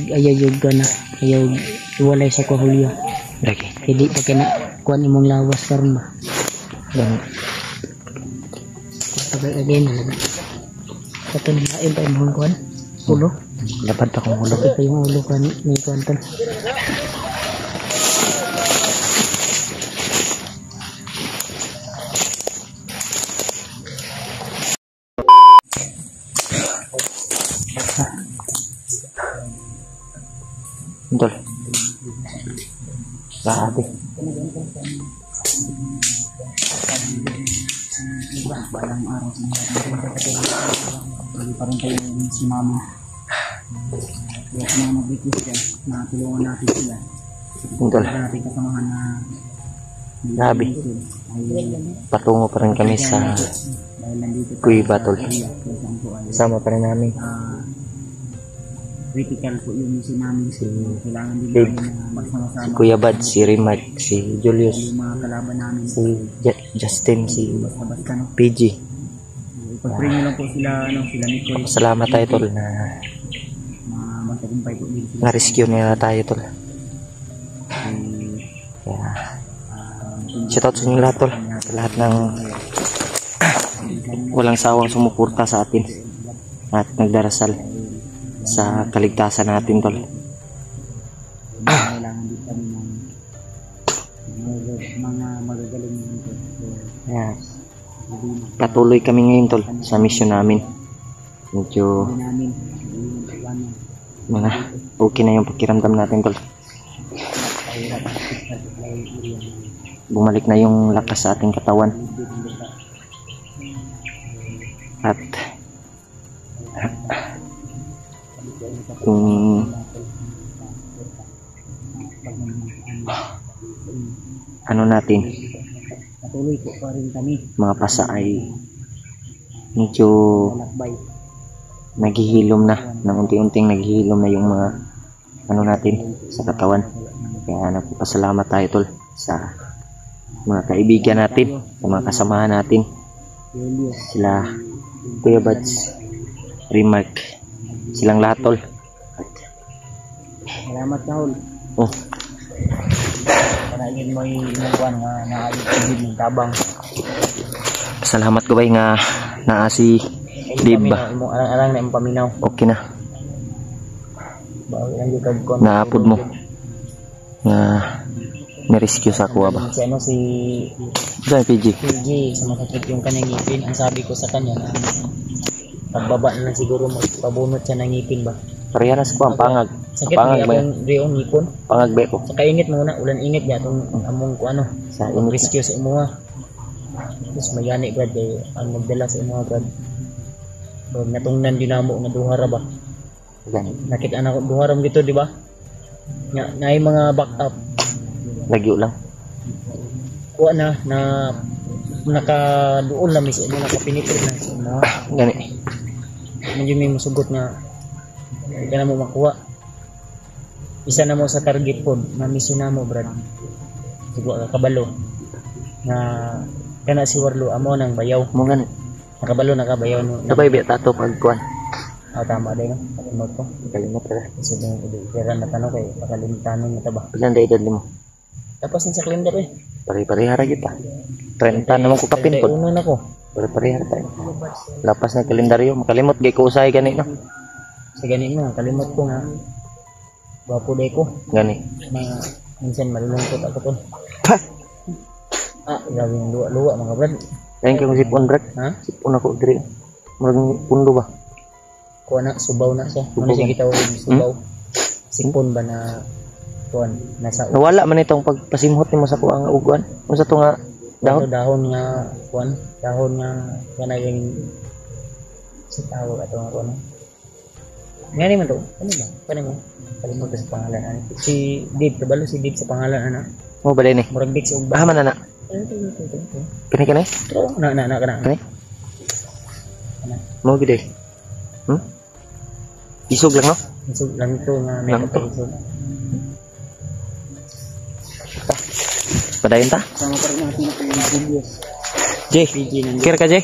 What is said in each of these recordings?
Ayaw yung gana. Ayaw iwalay sa kahulyo. Lagi. Hindi pa kena kuan imong lawas karon ba. Yan. Sabay again na lang. Kato na lain pa imong kuan. Ulo. Dapat akong ulo. Sakit pa yung ulo kan may kuan ton. Betul. Grabe. Balang araw sa mga hindi pa rin tayo si mama. Kaya sa mga mag-request yan, natulungan natin sila. Betul. Natin kasamahan na Grabe. Patungo pa rin kami sa Kuya Batol. Sama pa rin namin. Critical po yung si namin. Kailangan din Dave, namin na magsama-sama. si Kuya Bad, si Rimark, si Julius, Yung mga kalaban namin. si Justin, si Basta-basta no. PG. Ipag-pray nyo lang po sila, sila Nicole. Salamat tayo tol na Matagumpay po din sila. na-rescue nila tayo tol. Kaya shoutout sa inyo lahat tol. Sa lahat ng walang sawang sumuporta sa atin at nagdarasal sa kaligtasan natin tol. Kailangan din kami ng mga magagaling nito. Kaya patuloy kami ngayon tol sa mission namin. Medyo namin mga okay na yung pakiramdam natin tol. Bumalik na yung lakas sa ating katawan. At kung ano natin patuloy po pa rin kami mga pasa ay medyo lakbay. naghihilom na ng unti-unting naghihilom na yung mga ano natin sa katawan. Kaya nagpapasalamat tayo tol sa mga kaibigan natin, sa mga kasamahan natin, sila Kuya Bads, Remark, silang lahat tol. Salamat Kahol. Oh, Panaingin mo yung inuwan nga naayos ng tabang. salamat ko ba nga naa si Dave ba? Arang na yung paminaw. Okay na. Bago lang yung kagkon. Naapod mo nga na-rescue sa kuha ba? Si ano si Saan PG? PG, sumasakit yung kanyang ngipin. Ang sabi ko sa kanya na pagbaba na lang siguro magpabunot siya ng ngipin ba? Pareha na sa kuha, pangag. Sakit Pangag ba? yung riong ngipon. Pangag ba ko? Saka ingit muna, ulan ingit niya itong among ko ano. Sa init Rescue sa imuha. Tapos mayani brad kay ang nagdala sa imuha brad. Bro, natungnan dinamo na duhara ba? Ganit. Nakita na ko duharam dito di ba? Na yung mga back up. Lagyo lang. Kuha na nakaduol na mismo nakapinipid na sa imuha. Ganit. Medyo may musugot na hindi ka na mo makuha. Isa na mo sa target po na miso na mo brad. Siguro kabalo na kana si Warlo amo nang bayaw. Mo ganit. Nakabalo nakabayaw no. Sabay ba tato pag kuhan? Tama din no. Kalimot ko. Kalimot ka. Kasi yung idera na tanong kay pakalimitanon na taba. Bilang da edad mo? Tapos sa calendar eh. Pare-parehara kita. 30 naman ko kapin po. Uno na ko. Pare-parehara tayo. Lapas na kalendaryo. Makalimot gay ko usay gani no. Sa gani mo kalimot ko nga. Gwapo day ko. Gani. Na minsan malulungkot ako to. Grabe yung luwa mga brad. Thank you sipon brad. Ha? Sipon ako diri. Murag pundo ba? Kuha na, subaw na siya. Ano Subaw siya ba? gitawag subaw? Sipon ba na kuhan? Nasa Nawala man itong pagpasimhot nimo sa kuha nga uguan. Unsa to nga dahon? dahon nga kuhan? Dahon nga kana yung sa tawag ato nga kuhan. Ngani man to? Ano ba? Paano mo? Kalimut sa pangalan ani. Si Dave, kabalo si Dave sa pangalan ana. Mo balay ni. Murag Dix og Ah man na. Kani kani? Na kana. Kani? Mo gid. Isog lang no? Isog lang to nga may Lang to. isog. Padayon ta? Sama pa rin natin na yung Julius. Jay, PG nang kira ka Jay?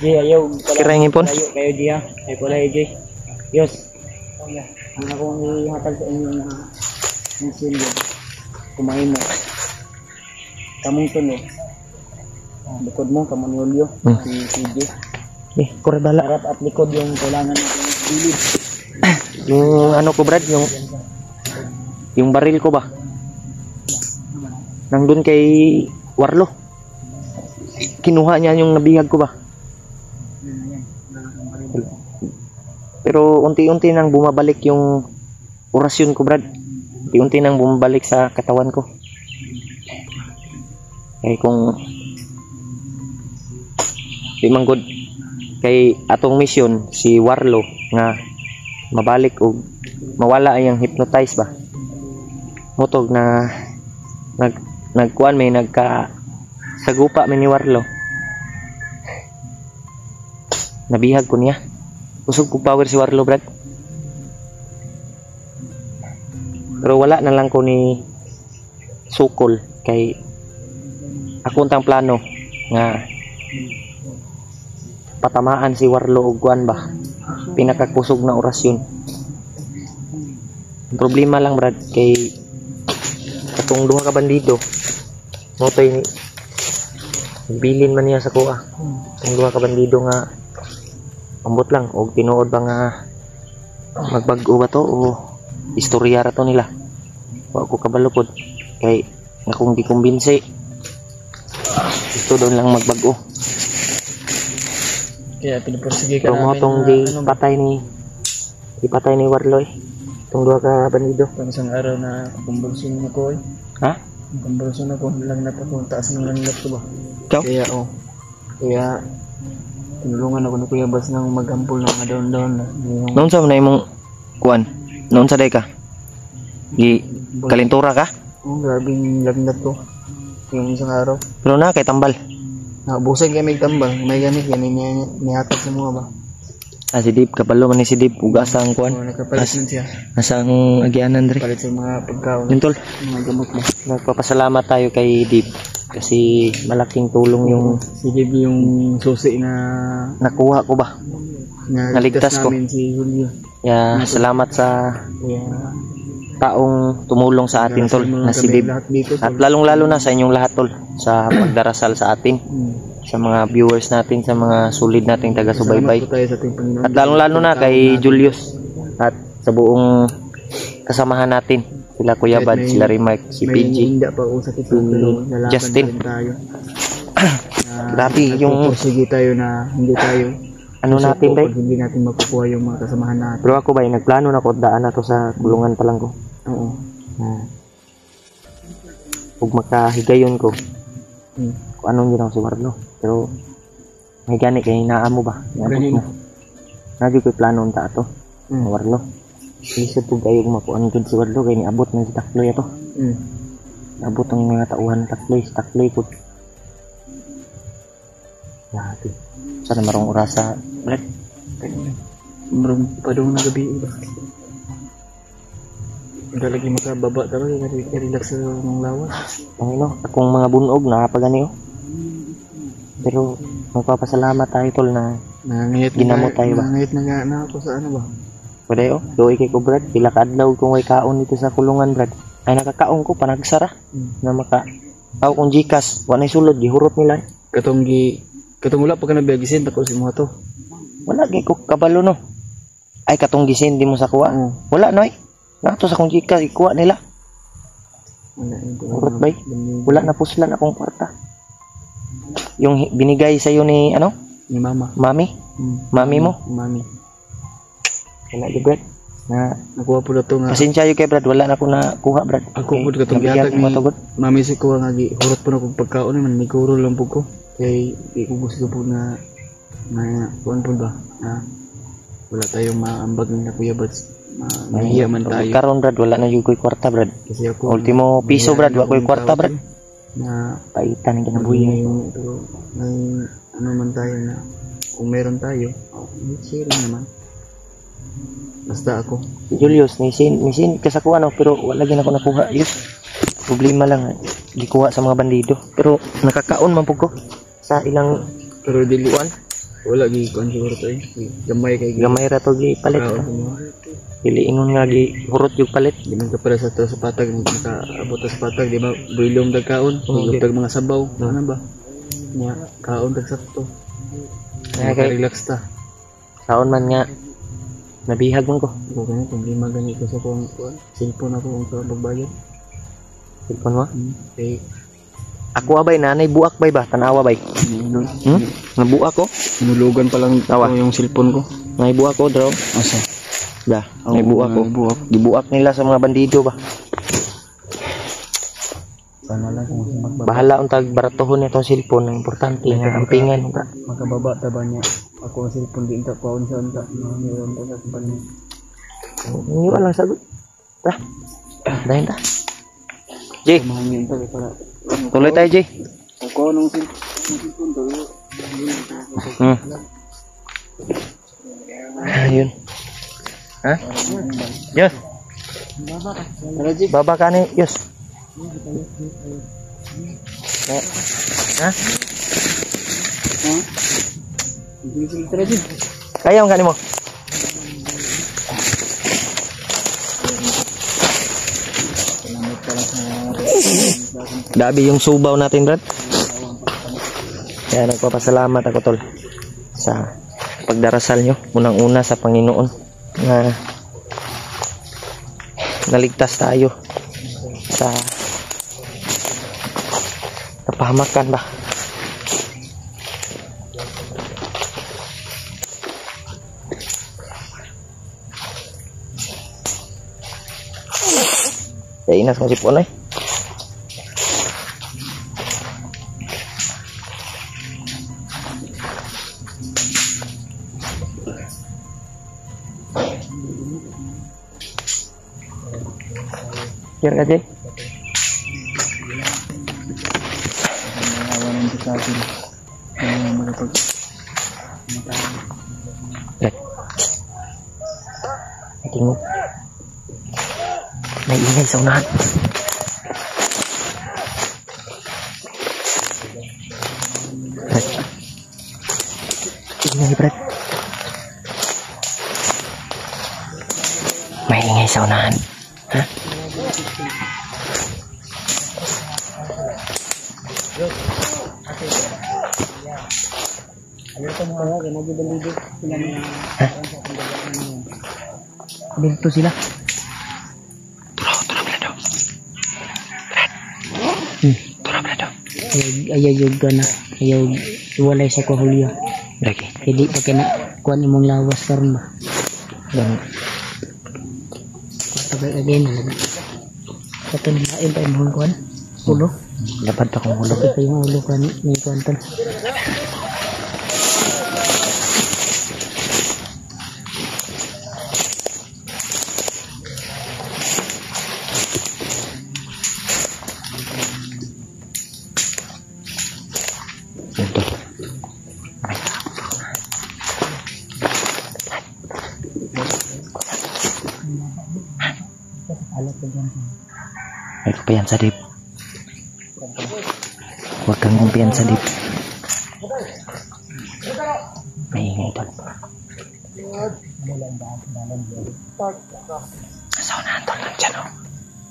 Jay, ayaw. Kira yung ipon? Layo kayo, Jay, ha? Ay, pala, Jay. Yos. Ang akong ihatag sa inyo na minsin yun. Kumain mo. Kamong tulo. Likod mo, kamong Yulyo. Si CJ. Kura bala. Harap at likod yung kailangan natin bilid. Yung ano ko Brad, yung baril ko ba? Nandun kay Warlo. Kinuha niya yung nabihag ko ba? Pero unti-unti nang bumabalik yung orasyon ko Brad. Unti-unti nang bumabalik sa katawan ko. Kay kung di manggod kay atong mission si Warlo nga mabalik o mawala ang hypnotize ba. Motog na nagkuan may nagka sagupa man ni Warlo. Nabihag ko niya. Usog ko power si Warlo Brad. Pero wala na lang ko ni sukol kay ako untang plano nga patamaan si Warlo og kuan ba. Pinakakusog na orasyon. Ang problema lang Brad kay katong duha ka bandido. Motoy ni bilin man niya sa kuha. Ang duha ka bandido nga ambot lang og tinuod ba nga magbag-o ba to o istorya ra to nila. Wa ko kabalupod kay akong gikumbinsi ito doon lang magbag-o. Kaya pinipursige ka Pero mo tong di patay ni Warlo itong duha ka bandido. Pang isang araw na kumbulsyon ako eh. Ha? Kumbulsyon ako lang na po taas ng langlat ko ba. Ikaw? Kaya tinulungan ako ni Kuya Bas nang magampol ng mga daon-daon na. Noon sa na imong kuan? Noon sa day ka? Gi kalintura ka? Grabing lagnat ko. Yung isang araw. Pero na kay tambal. Busay kami tambal. May ganit yan. Nihatag sa mga ba? Si Dip kapalo man ni si Dip ug asa ang kuan? Nakapalit man siya. Asa ang agyanan dre? Palit sa mga pagkaon. Lintol. Mga gamot mo. Nagpapasalamat tayo kay Dip kasi malaking tulong yung Sige yung susi na nakuha ko ba? Naligtas ko. namin si Julio. Yeah, salamat sa taong tumulong sa atin tol na si Dib. At lalong-lalo na sa inyong lahat tol sa pagdarasal sa atin, sa mga viewers natin, sa mga solid nating taga-subaybay. At lalong-lalo na kay Julius at sa buong kasamahan natin. Sila Kuya Bad, sila Remark, si PG, Justin. Grabe yung sige tayo na hindi tayo ano natin ba? Hindi natin makukuha yung mga kasamahan natin. Pero ako ba, nagplano na ko daan na to sa kulungan pa lang ko. Oo. Huwag makahigayon ko. Kung anong ginawa si Warlo. Pero may gani kay naamo ba? Naabot mo. Nadyo ko'y plano unta ato. Warlo. Lisod po kayo kumakuan ko si Warlo kay niabot ng si Takloy ato. Naabot ang mga tauhan Takloy ko. Natin. Sana marong orasa. Brad. Marong padong na gabi ba? Hindi lagi makababa talaga. Relax sa mga lawas. Akong mga bunog nakapagani oh. Pero magpapasalamat tayo tol na ginamot tayo ba? Nangayit na ako sa ano ba? Pwede oh. Doy kay ko Brad. Pila kadlaw kung may kaon dito sa kulungan Brad. Ay nakakaon ko panagsara. Na maka aw kung Gcash wala sulod gihurot nila. Katong wala pa ka nabiyagisin tako si mga to. Wala gay ko kabalo no. Ay katong gisin di mo sa kuha. Wala noy. Nato sa kong Gcash ikuha nila. Urot bay. Wala na puslan akong kwarta. Yung binigay sa iyo ni ano? Ni mama. Mami? Mami mo? Mami. Wala di Brad. Na nakuha po na to nga. Pasensya yun kay Brad. Wala na ko na kuha Brad. Ako po katong gihatag ni mami si kuha nga hurot po na kong pagkaon naman. May kuro lang po ko. Kaya di ko gusto po na kuhan po ba? Wala tayong maambag na Kuya Bats. Mahiya man tayo. Karon Brad, wala na yung ko'y kwarta Brad. Kasi ako, ultimo piso Brad, wala ko'y kwarta Brad. Na paitan ang kinabuhi. Pero may ano man tayo na kung meron tayo, sharing naman. Basta ako. Julius, nisin ka sa kuha no, pero wala gina ako nakuha. Yes. Problema lang, gikuha sa mga bandido. Pero nakakaon man po ko sa ilang pero diliwan. Wala gi kon siguro to eh. Gamay kay Gamay ra to gi palit. Dili ingon nga gi hurot yung palit. Ginan ka pala sa to sa patag nakaabot sa patag di ba builom dag kaon, tag mga sabaw, ano ba? Nya kaon tag sakto. Kaya Relax ta. saon man nga nabihag man ko. Ko kanya problema gani ko sa kong cellphone ako kung sa pagbayad. Cellphone mo? Kay Ako abay nanay buak bay ba? Tanawa bay. Nabuak ko. nulugan pa lang Awa. yung cellphone ko. Nay buak ko draw. Asa? Da, nay buak ko. Gibuak nila sa mga bandido ba. Sana lang kung Bahala untag baratohon itong cellphone ang importante nga ampingan ta. makababa ta ba niya. Ako ang cellphone di ta paon sa unta. Mayroon ko sa kumpanya. Ini walang sagot. Ta. Dahin ta. Jay, Mahangin ta para tuloy tayo Jay. ako nung cellphone to. Ayun. Ha? Yes. Baba ka ni, yes. Ha? Kaya ang mo? Dabi yung subaw natin, Brad. Kaya nagpapasalamat ako, tol, sa pagdarasal nyo. Unang-una sa Panginoon na naligtas tayo sa kapahamakan ba. Kaya inas mo si Punoy. Biar ka, Jay. Awalan sa atin. Magapag Brad. Tingog. May ingay sa unahan. Brad. Ingay, Brad. May ingay sa unahan. Ha? Dito sila. Ayaw yung gana. Ayaw iwalay sa kahulya. Lagi. Hindi pa kina kuan imong lawas karon ba. Dan Sabay again na lang. Katong lain pa imong kuan. Ulo. dapat akong ulo. Ito yung ulo kan ni kuan tan. Ito. May kumpiyansa, Dip. Huwag kang kumpiyansa, Dip. May ingay doon. Sa unahan, Tol. Nandyan, oh.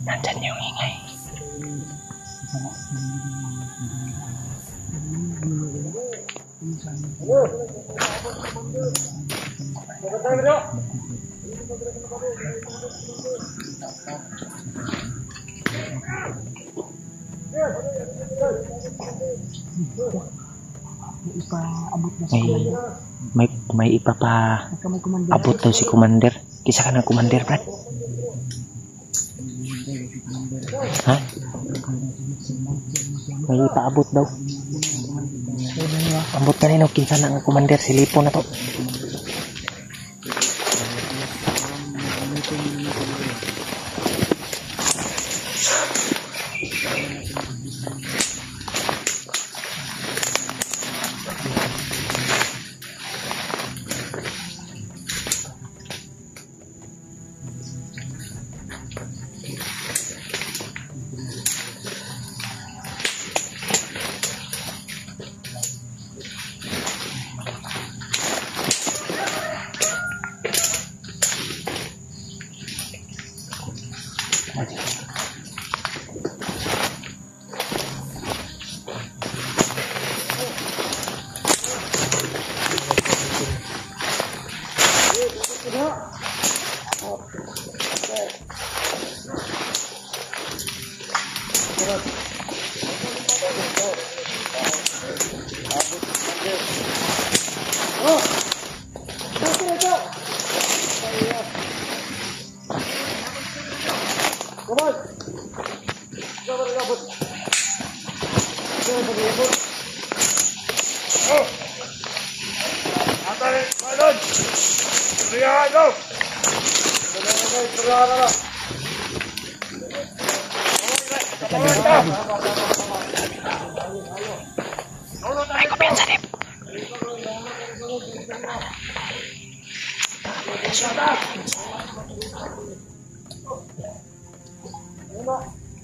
Nandyan yung ingay. May ipapa-abot daw si Commander. Kisa ka ng Commander, Brad. Ha? May ipaabot daw. Ambot ka rin, kinsa na ng Commander. Si Lipo na to.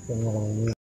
Yan mo lang yun.